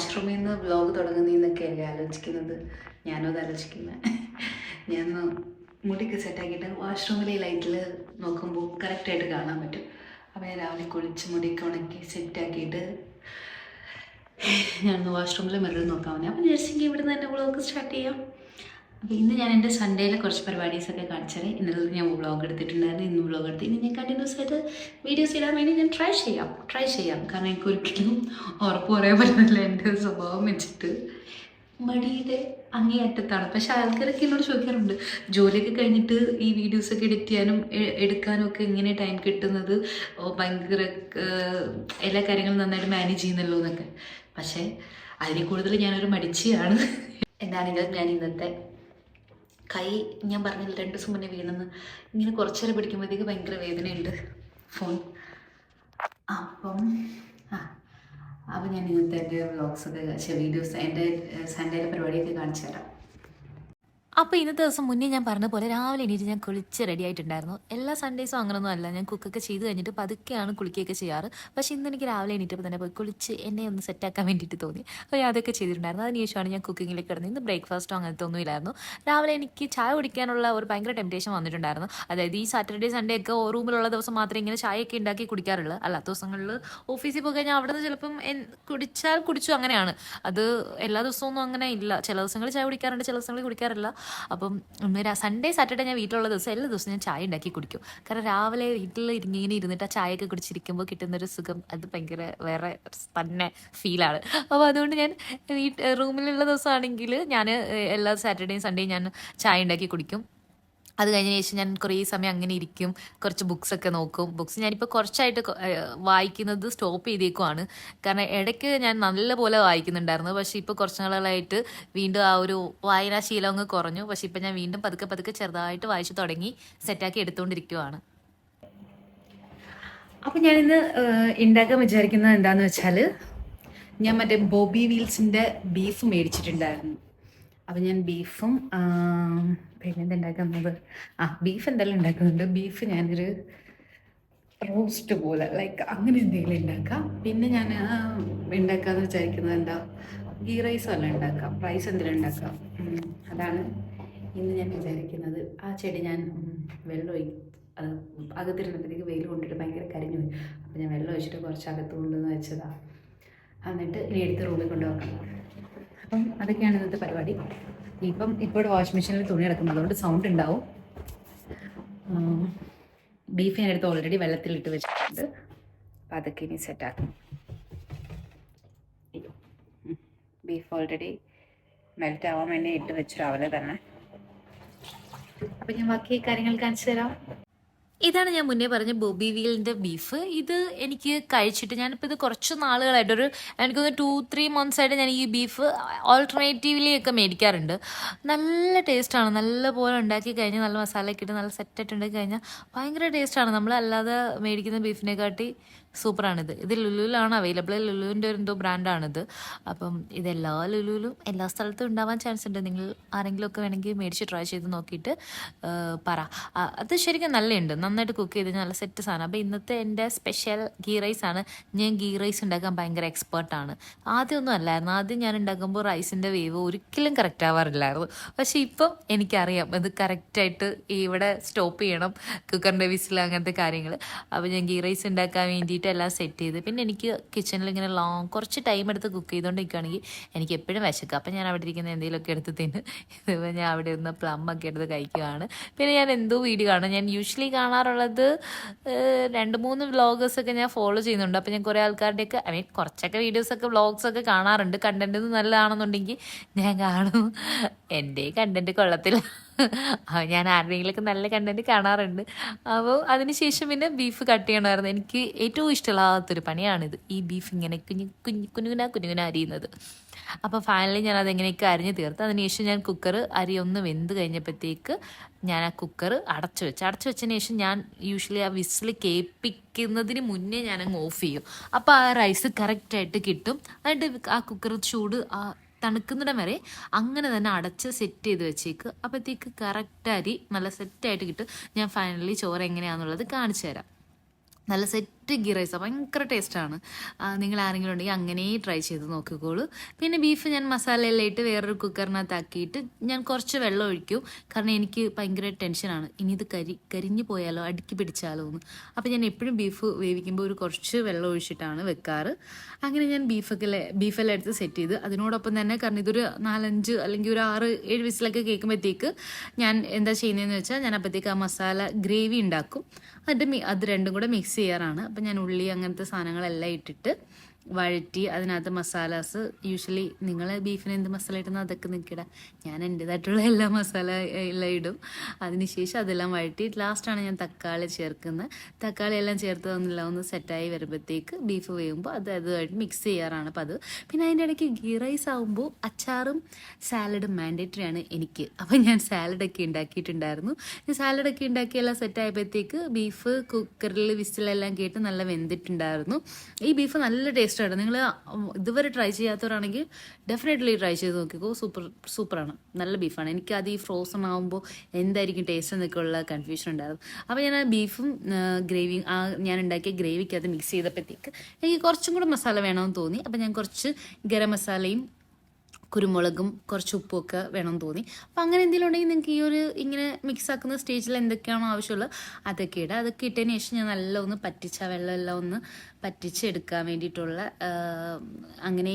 വാഷ്റൂമിൽ നിന്ന് വ്ലോഗ് തുടങ്ങുന്നതെന്നൊക്കെയല്ലേ ആലോചിക്കുന്നത്. ഞാനും അത് ആലോചിക്കുന്നത്. ഞാൻ മുടിക്ക് സെറ്റാക്കിയിട്ട് വാഷ്റൂമിലെ ലൈറ്റിൽ നോക്കുമ്പോൾ കറക്റ്റായിട്ട് കാണാൻ പറ്റും. അപ്പോൾ ഞാൻ രാവിലെ കുളിച്ച് മുടിക്ക് ഉണക്കി സെറ്റാക്കിയിട്ട് ഞാൻ വാഷ്റൂമിൽ മിറർ നോക്കാൻ വന്നേ. അപ്പോൾ ജസ്റ്റ് ഇവിടെ നിന്ന് തന്നെ വ്ലോഗ് സ്റ്റാർട്ട് ചെയ്യാം. അപ്പോൾ ഇന്ന് ഞാൻ എൻ്റെ സൺഡേയിലെ കുറച്ച് പരിപാടീസൊക്കെ കാണിച്ചാൽ ഇന്നലെ ഞാൻ വ്ളോഗ് എടുത്തിട്ടുണ്ടായിരുന്നു. ഇന്ന് വ്ളോഗ് എടുത്ത് ഇന്ന് ഞാൻ കണ്ടിന്യൂസ് ആയിട്ട് വീഡിയോസ് ഇടാൻ വേണ്ടി ഞാൻ ട്രൈ ചെയ്യാം. കാരണം എനിക്ക് ഒരിക്കലും ഉറപ്പ് പറയാൻ പറ്റുന്നില്ല എൻ്റെ സ്വഭാവം വെച്ചിട്ട്. മടിയുടെ അങ്ങേയറ്റത്താണ്. പക്ഷേ ആൾക്കാരൊക്കെ എന്നോട് ചോദിക്കാറുണ്ട്, ജോലിയൊക്കെ കഴിഞ്ഞിട്ട് ഈ വീഡിയോസൊക്കെ എഡിറ്റ് ചെയ്യാനും എടുക്കാനും ഒക്കെ എങ്ങനെ ടൈം കിട്ടുന്നത്, ഭയങ്കര എല്ലാ കാര്യങ്ങളും നന്നായിട്ട് മാനേജ് ചെയ്യുന്നല്ലോ എന്നൊക്കെ. പക്ഷേ അതിൽ കൂടുതൽ ഞാനൊരു മടിച്ചിയാണ്. എന്താണെങ്കിലും ഞാൻ ഇന്നത്തെ കൈ ഞാൻ പറഞ്ഞില്ല 2 ദിവസം മുന്നേ വീണെന്ന്, ഇങ്ങനെ കുറച്ച് നേരം പിടിക്കുമ്പോഴത്തേക്ക് ഭയങ്കര വേദനയുണ്ട് ഫോൺ. അപ്പം ഞാൻ ഇന്നത്തെ എൻ്റെ വ്ളോഗ്സൊക്കെ വീഡിയോസ് എൻ്റെ സൺഡേയിലെ പരിപാടിയൊക്കെ കാണിച്ചു തരാം. അപ്പോൾ ഇന്നത്തെ ദിവസം മുന്നേ ഞാൻ പറഞ്ഞ പോലെ രാവിലെ എണീറ്റ് ഞാൻ കുളിച്ച് റെഡി ആയിട്ടുണ്ടായിരുന്നു. എല്ലാ സൺഡേസും അങ്ങനൊന്നും അല്ല, ഞാൻ കുക്കൊക്കെ ചെയ്ത് കഴിഞ്ഞിട്ട് പതുക്കെയാണ് കുളിക്കുകയൊക്കെ ചെയ്യാറ്. പക്ഷേ ഇന്ന് എനിക്ക് രാവിലെ എണീറ്റപ്പോൾ തന്നെ പോയി കുളിച്ച് എന്നെ ഒന്ന് സെറ്റാക്കാൻ വേണ്ടിയിട്ട് തോന്നി. അപ്പോൾ ഞാൻ അതൊക്കെ ചെയ്തിട്ടുണ്ടായിരുന്നു. അതിനുശേഷമാണ് ഞാൻ കുക്കിങ്ങിലേക്ക് കിടന്നത്. ഇന്ന് ബ്രേക്ക്ഫാസ്റ്റോ അങ്ങനത്തെ ഒന്നും ഇല്ലായിരുന്നു. രാവിലെ എനിക്ക് ചായ കുടിക്കാനുള്ള ഒരു ഭയങ്കര ടെംപ്റ്റേഷൻ വന്നിട്ടുണ്ടായിരുന്നു. അതായത് ഈ സാറ്റർഡേ സൺഡേ ഒക്കെ റൂമിലുള്ള ദിവസം മാത്രമേ ഇങ്ങനെ ചായയൊക്കെ ഉണ്ടാക്കി കുടിക്കാറുള്ളൂ. അല്ലാത്ത ദിവസങ്ങളിൽ ഓഫീസിൽ പോയി കഴിഞ്ഞാൽ അവിടെ നിന്ന് ചിലപ്പം കുടിച്ചു അങ്ങനെയാണ്. അത് എല്ലാ ദിവസമൊന്നും അങ്ങനെ ഇല്ല. ചില ദിവസങ്ങളിൽ ചായ കുടിക്കാറുണ്ട്, ചില ദിവസങ്ങളിൽ കുടിക്കാറില്ല. അപ്പം സൺഡേ സാറ്റർഡേ ഞാൻ വീട്ടിലുള്ള ദിവസം എല്ലാ ദിവസവും ഞാൻ ചായ ഉണ്ടാക്കി കുടിക്കും. കാരണം രാവിലെ വീട്ടിൽ ഇങ്ങനെ ഇരുന്നിട്ട് ആ ചായയൊക്കെ കുടിച്ചിരിക്കുമ്പോൾ കിട്ടുന്നൊരു സുഖം അത് ഭയങ്കര വേറെ തന്നെ ഫീലാണ്. അപ്പോൾ അതുകൊണ്ട് ഞാൻ റൂമിലുള്ള ദിവസമാണെങ്കിൽ ഞാൻ എല്ലാ സാറ്റർഡേയും സൺഡേയും ഞാൻ ചായ ഉണ്ടാക്കി കുടിക്കും. അത് കഴിഞ്ഞ ശേഷം ഞാൻ കുറേ സമയം അങ്ങനെ ഇരിക്കും, കുറച്ച് ബുക്സൊക്കെ നോക്കും. ബുക്സ് ഞാനിപ്പോൾ കുറച്ചായിട്ട് വായിക്കുന്നത് സ്റ്റോപ്പ് ചെയ്തേക്കുവാണ്. കാരണം ഇടയ്ക്ക് ഞാൻ നല്ലപോലെ വായിക്കുന്നുണ്ടായിരുന്നു. പക്ഷേ ഇപ്പോൾ കുറച്ച് നാളുകളായിട്ട് വീണ്ടും ആ ഒരു വായനാശീലം അങ്ങ് കുറഞ്ഞു. പക്ഷേ ഇപ്പം ഞാൻ വീണ്ടും പതുക്കെ ചെറുതായിട്ട് വായിച്ചു തുടങ്ങി സെറ്റാക്കി എടുത്തുകൊണ്ടിരിക്കുവാണ്. അപ്പം ഞാനിന്ന് ഉണ്ടാക്കാൻ വിചാരിക്കുന്നത് എന്താണെന്ന് വെച്ചാൽ, ഞാൻ മറ്റേ ബോബി വീൽസിൻ്റെ ബീഫ് മേടിച്ചിട്ടുണ്ടായിരുന്നു. അപ്പം ഞാൻ ബീഫും പിന്നെ എന്തുണ്ടാക്കുന്നത്, ബീഫ് എന്തായാലും ഉണ്ടാക്കുന്നുണ്ട്. ബീഫ് ഞാനൊരു റോസ്റ്റ് പോലെ ലൈക്ക് അങ്ങനെ എന്തെങ്കിലും ഉണ്ടാക്കാം. പിന്നെ ഞാൻ ഉണ്ടാക്കാമെന്ന് വിചാരിക്കുന്നത് എന്താ, ഗീ റൈസ് വല്ല ഉണ്ടാക്കാം, റൈസ് എന്തെങ്കിലും ഉണ്ടാക്കാം. അതാണ് ഇന്ന് ഞാൻ വിചാരിക്കുന്നത്. ആ ചെടി ഞാൻ വെള്ളം അത് അകത്തിരുന്നപ്പോഴത്തേക്ക് വെയിൽ കൊണ്ടിട്ട് ഭയങ്കര കരിഞ്ഞു പോയി. അപ്പോൾ ഞാൻ വെള്ളം ഒഴിച്ചിട്ട് കുറച്ച് അകത്ത് കൊണ്ടുവന്ന് വെച്ചതാണ്. എന്നിട്ട് ഇനി എടുത്ത് റൂമിൽ കൊണ്ടുവെക്കണം. അപ്പം അതൊക്കെയാണ് ഇന്നത്തെ പരിപാടി. ഇപ്പോൾ വാഷിംഗ് മെഷീനിൽ തുണി കിടക്കുന്നത് അതുകൊണ്ട് സൗണ്ട് ഉണ്ടാവും. ബീഫ് ഞാനെടുത്ത് ഓൾറെഡി വെള്ളത്തിലിട്ട് വെച്ചിട്ടുണ്ട്. അപ്പം അതൊക്കെ ഇനി സെറ്റാക്കും. ബീഫ് ഓൾറെഡി മെൽറ്റ് ആവാൻ വേണ്ടി ഇട്ട് വെച്ചു രാവിലെ തന്നെ. അപ്പം ഞാൻ ബാക്കി കാര്യങ്ങൾ കാണിച്ചു തരാം. ഇതാണ് ഞാൻ മുന്നേ പറഞ്ഞ ബോബി വീലിൻ്റെ ബീഫ്. ഇത് എനിക്ക് കഴിച്ചിട്ട് ഞാനിപ്പോൾ ഇത് കുറച്ച് നാളുകളായിട്ട് എനിക്കൊന്ന് 2-3 months ആയിട്ട് ഞാൻ ഈ ബീഫ് ഓൾട്ടർനേറ്റീവ്ലി ഒക്കെ മേടിക്കാറുണ്ട്. നല്ല ടേസ്റ്റാണ്. നല്ല പോലെ ഉണ്ടാക്കി കഴിഞ്ഞാൽ നല്ല മസാലയൊക്കെ ഇട്ട് നല്ല സെറ്റായിട്ട് ഉണ്ടാക്കി കഴിഞ്ഞാൽ ഭയങ്കര ടേസ്റ്റാണ്. നമ്മൾ അല്ലാതെ മേടിക്കുന്ന ബീഫിനെക്കാട്ടി സൂപ്പറാണിത്. ഇത് ലുലുവിലാണ് അവൈലബിൾ. ലുലുവിൻ്റെ എന്തോ ബ്രാൻഡാണിത്. അപ്പം ഇതെല്ലാ ലുലുവിലും എല്ലാ സ്ഥലത്തും ഉണ്ടാവാൻ ചാൻസ് ഉണ്ട്. നിങ്ങൾ ആരെങ്കിലുമൊക്കെ വേണമെങ്കിൽ മേടിച്ച് ട്രൈ ചെയ്ത് നോക്കിയിട്ട് പറ. അത് ശരിക്കും നല്ലതുണ്ട്. നന്നായിട്ട് കുക്ക് ചെയ്ത് നല്ല സെറ്റ് സാധനം. അപ്പോൾ ഇന്നത്തെ എൻ്റെ സ്പെഷ്യൽ ഗീ റൈസാണ്. ഞാൻ ഗീ റൈസ് ഉണ്ടാക്കാൻ ഭയങ്കര എക്സ്പേർട്ടാണ്. ആദ്യമൊന്നും അല്ലായിരുന്നു. ആദ്യം ഞാൻ ഉണ്ടാക്കുമ്പോൾ റൈസിൻ്റെ വേവ് ഒരിക്കലും കറക്റ്റ് ആവാറില്ലായിരുന്നു. പക്ഷേ ഇപ്പം എനിക്കറിയാം അത് കറക്റ്റായിട്ട് ഇവിടെ സ്റ്റോപ്പ് ചെയ്യണം, കുക്കറിൻ്റെ വിസിൽ അങ്ങനത്തെ കാര്യങ്ങൾ. അപ്പോൾ ഞാൻ ഗീ റൈസ് ഉണ്ടാക്കാൻ വേണ്ടിയിട്ട് എല്ലാം സെറ്റ് ചെയ്ത്, പിന്നെ എനിക്ക് കിച്ചണിൽ ഇങ്ങനെ കുറച്ച് ടൈം എടുത്ത് കുക്ക് ചെയ്തുകൊണ്ടിരിക്കുകയാണെങ്കിൽ എനിക്ക് എപ്പോഴും വിശക്കുക. അപ്പം ഞാൻ അവിടെ ഇരിക്കുന്ന എന്തെങ്കിലുമൊക്കെ എടുത്ത് തിന്ന്. ഇതിപ്പോൾ ഞാൻ അവിടെ ഇരുന്ന് പ്ലം ഒക്കെ എടുത്ത് കഴിക്കുകയാണ്. പിന്നെ ഞാൻ എന്തോ വീഡിയോ കാണും. ഞാൻ യൂഷ്വലി കാണാറുള്ളത് 2-3 വ്ളോഗേഴ്സൊക്കെ ഞാൻ ഫോളോ ചെയ്യുന്നുണ്ട്. അപ്പോൾ ഞാൻ കുറേ ആൾക്കാരുടെയൊക്കെ കുറച്ചൊക്കെ വീഡിയോസൊക്കെ വ്ളോഗ്സൊക്കെ കാണാറുണ്ട്. കണ്ടൻറ്റ് നല്ലതാണെന്നുണ്ടെങ്കിൽ ഞാൻ കാണും. എൻ്റെ കണ്ടൻറ്റ് കൊള്ളത്തില്ല. ഞാൻ ആരുടെയെങ്കിലൊക്കെ നല്ല കണ്ടൻറ്റ് കാണാറുണ്ട്. അപ്പോൾ അതിനുശേഷം പിന്നെ ബീഫ് കട്ട് ചെയ്യണമായിരുന്നു. എനിക്ക് ഏറ്റവും ഇഷ്ടമില്ലാത്തൊരു പണിയാണിത്, ഈ ബീഫ് ഇങ്ങനെ കുഞ്ഞുകുന അരിയുന്നത്. അപ്പോൾ ഫൈനലി ഞാൻ അതെങ്ങനെയൊക്കെ അരിഞ്ഞ് തീർത്ത് അതിനുശേഷം ഞാൻ അരി ഒന്ന് വെന്ത് കഴിഞ്ഞപ്പോഴത്തേക്ക് ഞാൻ ആ കുക്കർ അടച്ചു വെച്ചതിന് ശേഷം ഞാൻ യൂഷ്വലി ആ വിസിൽ കേൾപ്പിക്കുന്നതിന് മുന്നേ ഞാനങ്ങ് ഓഫ് ചെയ്യും. അപ്പോൾ ആ റൈസ് കറക്റ്റായിട്ട് കിട്ടും. എന്നിട്ട് ആ കുക്കർ ചൂട് തണുക്കുന്നിടം വരെ അങ്ങനെ തന്നെ അടച്ച് സെറ്റ് ചെയ്ത് വെച്ചേക്ക്. അപ്പോഴത്തേക്ക് കറക്റ്റ് അരി നല്ല സെറ്റായിട്ട് കിട്ടും. ഞാൻ ഫൈനലി ചോറ് എങ്ങനെയാണെന്നുള്ളത് കാണിച്ചു തരാം. നല്ല സെറ്റ് കറക്റ്റ് ഗീ റൈസാണ്, ഭയങ്കര ടേസ്റ്റാണ്. നിങ്ങൾ ആരെങ്കിലും ഉണ്ടെങ്കിൽ അങ്ങനെ ട്രൈ ചെയ്ത് നോക്കിക്കോളൂ. പിന്നെ ബീഫ് ഞാൻ മസാലയെല്ലാം ഇട്ട് വേറൊരു കുക്കറിനകത്താക്കിയിട്ട് ഞാൻ കുറച്ച് വെള്ളം ഒഴിക്കും. കാരണം എനിക്ക് ഭയങ്കര ടെൻഷനാണ്, ഇനി ഇത് കരിഞ്ഞു പോയാലോ അടുക്കി പിടിച്ചാലോ എന്ന്. അപ്പോൾ ഞാൻ എപ്പോഴും ബീഫ് വേവിക്കുമ്പോൾ ഒരു കുറച്ച് വെള്ളം ഒഴിച്ചിട്ടാണ് വെക്കാറ്. അങ്ങനെ ഞാൻ ബീഫെല്ലാം എടുത്ത് സെറ്റ് ചെയ്ത് അതിനോടൊപ്പം തന്നെ, കാരണം ഇതൊരു 4-5 അല്ലെങ്കിൽ ഒരു 6-7 വിസിലൊക്കെ കേൾക്കുമ്പോഴത്തേക്ക് ഞാൻ എന്താ ചെയ്യുന്നതെന്ന് വെച്ചാൽ, ഞാൻ അപ്പോഴത്തേക്ക് ആ മസാല ഗ്രേവി ഉണ്ടാക്കും. അത് രണ്ടും കൂടെ മിക്സ് ചെയ്യാറാണ്. അപ്പം ഞാൻ ഉള്ളി അങ്ങനത്തെ സാധനങ്ങളെല്ലാം ഇട്ടിട്ട് വഴറ്റി അതിനകത്ത് മസാലാസ്, യൂഷ്വലി നിങ്ങൾ ബീഫിന് എന്ത് മസാല ഇടുന്നോ അതൊക്കെ നിൽക്കിട, ഞാൻ എൻ്റേതായിട്ടുള്ള എല്ലാ മസാല എല്ലാം ഇടും. അതിനുശേഷം അതെല്ലാം വഴറ്റി ലാസ്റ്റാണ് ഞാൻ തക്കാളി ചേർക്കുന്നത്. തക്കാളി എല്ലാം ചേർത്തതെന്നില്ല ഒന്ന് സെറ്റായി വരുമ്പോഴത്തേക്ക് ബീഫ് വേകുമ്പോൾ അതുമായിട്ട് മിക്സ് ചെയ്യാറാണ് അപ്പോൾ അത്. പിന്നെ അതിൻ്റെ ഇടയ്ക്ക് ഗീ റൈസ് ആകുമ്പോൾ അച്ചാറും സാലഡും മാൻഡേറ്ററി ആണ് എനിക്ക്. അപ്പം ഞാൻ സാലഡൊക്കെ ഉണ്ടാക്കിയിട്ടുണ്ടായിരുന്നു. സാലഡൊക്കെ ഉണ്ടാക്കി എല്ലാം സെറ്റായപ്പോഴത്തേക്ക് ബീഫ് കുക്കറിൽ വിസിലെല്ലാം കേട്ട് നല്ല വെന്തിട്ടുണ്ടായിരുന്നു. ഈ ബീഫ് നല്ല ടേസ്റ്റാണ്. നിങ്ങൾ ഇതുവരെ ട്രൈ ചെയ്യാത്തവരാണെങ്കിൽ ഡെഫിനറ്റ്ലി ട്രൈ ചെയ്ത് നോക്കിക്കോ. സൂപ്പറാണ്, നല്ല ബീഫാണ്. എനിക്ക് അത് ഈ ഫ്രോസൺ ആകുമ്പോൾ എന്തായിരിക്കും ടേസ്റ്റ് എന്നൊക്കെയുള്ള കൺഫ്യൂഷൻ ഉണ്ടായിരുന്നു. അപ്പോൾ ഞാൻ ആ ബീഫും ഗ്രേവിയും ഞാൻ ഉണ്ടാക്കിയ ഗ്രേവിക്ക് അത് മിക്സ് ചെയ്തപ്പോഴത്തേക്ക് എനിക്ക് കുറച്ചും കൂടെ മസാല വേണമെന്ന് തോന്നി. അപ്പോൾ ഞാൻ കുറച്ച് ഗരം മസാലയും കുരുമുളകും കുറച്ച് ഉപ്പുമൊക്കെ വേണമെന്ന് തോന്നി. അപ്പോൾ അങ്ങനെ എന്തെങ്കിലും ഉണ്ടെങ്കിൽ നിങ്ങൾക്ക് ഇങ്ങനെ മിക്സ് ആക്കുന്ന സ്റ്റേജിൽ എന്തൊക്കെയാണോ ആവശ്യമുള്ളത് അതൊക്കെ ഇടുക. അതൊക്കെ ഇട്ടതിന് ശേഷം ഞാൻ നല്ല ഒന്ന് പറ്റിച്ച വെള്ളമെല്ലാം ഒന്ന് പറ്റിച്ചെടുക്കാൻ വേണ്ടിയിട്ടുള്ള അങ്ങനെ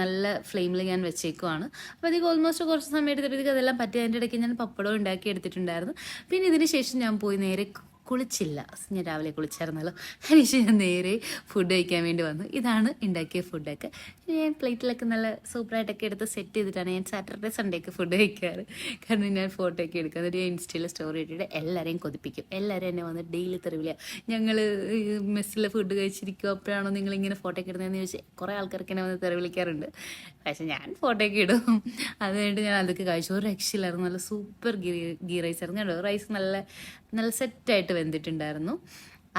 നല്ല ഫ്ലെയിമിൽ ഞാൻ വെച്ചേക്കുവാണ്. അപ്പോൾ അതൊക്കെ ഓൾമോസ്റ്റ് കുറച്ച് സമയം എടുത്തപ്പോഴത്തേക്ക് അതെല്ലാം പറ്റി. അതിൻ്റെ ഇടയ്ക്ക് ഞാൻ പപ്പടം ഉണ്ടാക്കി എടുത്തിട്ടുണ്ടായിരുന്നു. പിന്നെ ഇതിന് ശേഷം ഞാൻ പോയി നേരെ കുളിച്ചില്ല, ഞാൻ രാവിലെ കുളിച്ചായിരുന്നല്ലോ. അതിനുശേഷം ഞാൻ നേരെ ഫുഡ് കഴിക്കാൻ വേണ്ടി വന്നു. ഇതാണ് ഉണ്ടാക്കിയ ഫുഡൊക്കെ. ഞാൻ പ്ലേറ്റിലൊക്കെ നല്ല സൂപ്പറായിട്ടൊക്കെ എടുത്ത് സെറ്റ് ചെയ്തിട്ടാണ് ഞാൻ സാറ്റർഡേ സൺഡേ ഒക്കെ ഫുഡ് കഴിക്കാറ്. കാരണം ഞാൻ ഫോട്ടോ ഒക്കെ എടുക്കുക, എന്നിട്ട് ഞാൻ ഇൻസ്റ്റയിൽ സ്റ്റോറി ഇട്ടിട്ട് എല്ലാവരെയും കൊതിപ്പിക്കും. എല്ലാവരും എന്നെ വന്ന് ഡെയിലി തെറിവില്ല, ഞങ്ങൾ മെസ്സിലെ ഫുഡ് കഴിച്ചിരിക്കും, അപ്പോഴാണോ നിങ്ങളിങ്ങനെ ഫോട്ടോ ഒക്കെ ഇടുന്നതെന്ന് ചോദിച്ചാൽ കുറേ ആൾക്കാർക്ക് എന്നെ വന്ന് തെറി വിളിക്കാറുണ്ട്. പക്ഷേ ഞാൻ ഫോട്ടോ ഒക്കെ ഇടും. അത് കഴിഞ്ഞിട്ട് ഞാൻ അതൊക്കെ കഴിച്ചു. ഒരു രക്ഷയിലായിരുന്നു, നല്ല സൂപ്പർ ഗീ റൈസ് ആയിരുന്നു. കേട്ടോ, റൈസ് നല്ല സെറ്റായിട്ട് വെന്തിട്ടുണ്ടായിരുന്നു.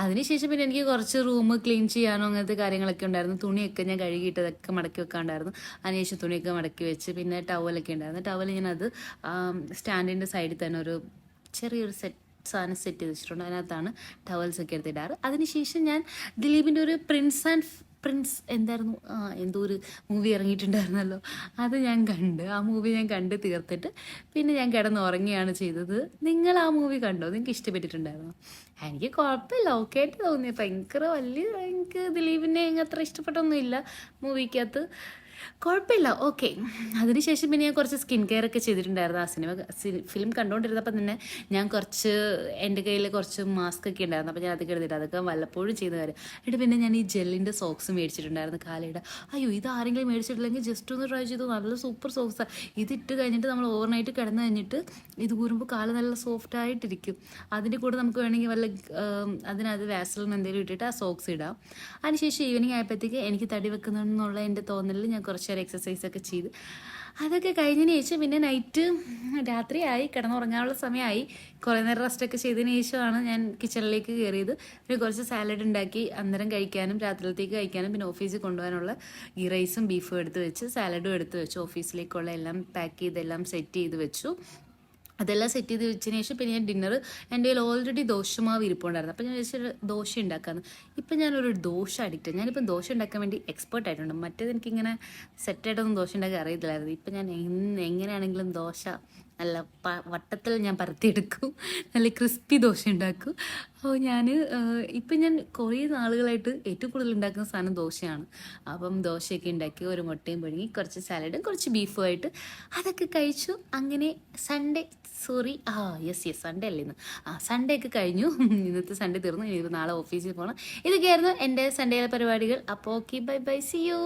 അതിനുശേഷം പിന്നെ എനിക്ക് കുറച്ച് റൂം ക്ലീൻ ചെയ്യാനോ അങ്ങനത്തെ കാര്യങ്ങളൊക്കെ ഉണ്ടായിരുന്നു. തുണിയൊക്കെ ഞാൻ കഴുകിയിട്ടതൊക്കെ മടക്കി വെക്കാണ്ടായിരുന്നു. അതിനുശേഷം തുണിയൊക്കെ മടക്കി വെച്ച് പിന്നെ ടവലൊക്കെ ഉണ്ടായിരുന്നു. ടവൽ ഞാനത് സ്റ്റാൻഡിൻ്റെ സൈഡിൽ തന്നെ ഒരു ചെറിയൊരു സാധനം സെറ്റ് ചെയ്ത് വെച്ചിട്ടുണ്ട്. അതിനകത്താണ് ടവൽസൊക്കെ എടുത്തിടാറ്. അതിനുശേഷം ഞാൻ ദിലീപിൻ്റെ ഒരു പ്രിൻസ് എന്തായിരുന്നു, എന്തോ ഒരു മൂവി ഇറങ്ങിയിട്ടുണ്ടായിരുന്നല്ലോ, അത് ഞാൻ കണ്ട്. ആ മൂവി ഞാൻ കണ്ട് തീർത്തിട്ട് പിന്നെ ഞാൻ കിടന്നുറങ്ങിയാണ് ചെയ്തത്. നിങ്ങൾ ആ മൂവി കണ്ടോ? നിങ്ങൾക്ക് ഇഷ്ടപ്പെട്ടിട്ടുണ്ടായിരുന്നോ? എനിക്ക് കുഴപ്പമില്ല, ഓക്കെ ആയിട്ട് തോന്നി. എനിക്ക് ദിലീപിനെ അത്ര ഇഷ്ടപ്പെട്ടൊന്നുമില്ല മൂവിക്കകത്ത്, കുഴപ്പമില്ല, ഓക്കെ. അതിനുശേഷം പിന്നെ ഞാൻ കുറച്ച് സ്കിൻ കെയർ ഒക്കെ ചെയ്തിട്ടുണ്ടായിരുന്നു. ആ ഫിലിം കണ്ടുകൊണ്ടിരുന്നപ്പോൾ തന്നെ ഞാൻ കുറച്ച് എൻ്റെ കയ്യിൽ കുറച്ച് മാസ്ക് ഒക്കെ ഉണ്ടായിരുന്നു. അപ്പോൾ ഞാൻ അതൊക്കെ എടുത്തിട്ട് അതൊക്കെ വല്ലപ്പോഴും ചെയ്യുന്ന കാര്യം. എന്നിട്ട് പിന്നെ ഞാൻ ഈ ജെല്ലിൻ്റെ സോക്സ് മേടിച്ചിട്ടുണ്ടായിരുന്നു കാലയുടെ. അയ്യോ, ഇത് ആരെങ്കിലും മേടിച്ചിട്ടില്ലെങ്കിൽ ജസ്റ്റ് ഒന്ന് ട്രൈ ചെയ്തു, നല്ല സൂപ്പർ സോക്സാണ്. ഇതിട്ട് കഴിഞ്ഞിട്ട് നമ്മൾ ഓവർനൈറ്റ് കിടന്നു കഴിഞ്ഞിട്ട് ഇത് കൂറുമ്പോൾ കാല് നല്ല സോഫ്റ്റ് ആയിട്ടിരിക്കും. അതിൻ്റെ കൂടെ നമുക്ക് വേണമെങ്കിൽ വല്ല അതിനകത്ത് വാസലിൻ എന്തെങ്കിലും ഇട്ടിട്ട് ആ സോക്സ് ഇടാം. അതിനുശേഷം ഈവനിങ് ആയപ്പോഴത്തേക്ക് എനിക്ക് തടി വെക്കുന്നുള്ള എൻ്റെ തോന്നലിൽ ഞാൻ കുറച്ച് നേരം എക്സസൈസൊക്കെ ചെയ്ത് അതൊക്കെ കഴിഞ്ഞതിന് ശേഷം പിന്നെ രാത്രിയായി, കിടന്നുറങ്ങാനുള്ള സമയമായി. കുറേ നേരം റെസ്റ്റൊക്കെ ചെയ്തതിന് ശേഷമാണ് ഞാൻ കിച്ചണിലേക്ക് കയറിയത്. പിന്നെ കുറച്ച് സാലഡ് ഉണ്ടാക്കി അന്നേരം കഴിക്കാനും രാത്രിയിലത്തേക്ക് കഴിക്കാനും പിന്നെ ഓഫീസിൽ കൊണ്ടുപോകാനുള്ള ഗീ റൈസും ബീഫും എടുത്ത് വെച്ച് സാലഡും എടുത്ത് വെച്ചു. ഓഫീസിലേക്കുള്ള എല്ലാം പാക്ക് ചെയ്തെല്ലാം സെറ്റ് ചെയ്ത് വെച്ചു. അതെല്ലാം സെറ്റ് ചെയ്ത് വെച്ചതിന് ശേഷം പിന്നെ ഞാൻ ഡിന്നർ, എൻ്റെ കയ്യിൽ ഓൾറെഡി ദോശമാവ് ഇരിപ്പുണ്ടായിരുന്നു. അപ്പോൾ ഞാൻ വിചാരിച്ചൊരു ദോശ ഉണ്ടാക്കാമെന്ന്. ഇപ്പം ഞാനൊരു ദോശ അഡിക്റ്റ്. ഞാനിപ്പം ദോശ ഉണ്ടാക്കാൻ വേണ്ടി എക്സ്പേർട്ട് ആയിട്ടുണ്ട്. മറ്റേത് എനിക്കിങ്ങനെ സെറ്റായിട്ടൊന്നും ദോശ ഉണ്ടാക്കാൻ അറിയത്തില്ലായിരുന്നു. ഇപ്പം ഞാൻ എങ്ങനെയാണെങ്കിലും ദോശ നല്ല വട്ടത്തിൽ ഞാൻ പരത്തിയെടുക്കും, നല്ല ക്രിസ്പി ദോശ ഉണ്ടാക്കും. അപ്പോൾ ഇപ്പം ഞാൻ കുറേ നാളുകളായിട്ട് ഏറ്റവും കൂടുതൽ ഉണ്ടാക്കുന്ന സാധനം ദോശയാണ്. അപ്പം ദോശയൊക്കെ ഉണ്ടാക്കി ഒരു മുട്ടയും പുഴുങ്ങി കുറച്ച് സാലഡും കുറച്ച് ബീഫുമായിട്ട് അതൊക്കെ കഴിച്ചു. അങ്ങനെ സൺഡേ അല്ലേ ഇന്ന്, സൺഡേ ഒക്കെ കഴിഞ്ഞു. ഇന്നത്തെ സൺഡേ തീർന്നു. ഇനി നാളെ ഓഫീസിൽ പോകണം. ഇതൊക്കെയായിരുന്നു എൻ്റെ സൺഡേയിലെ പരിപാടികൾ. അപ്പോൾ okay, bye bye, see U.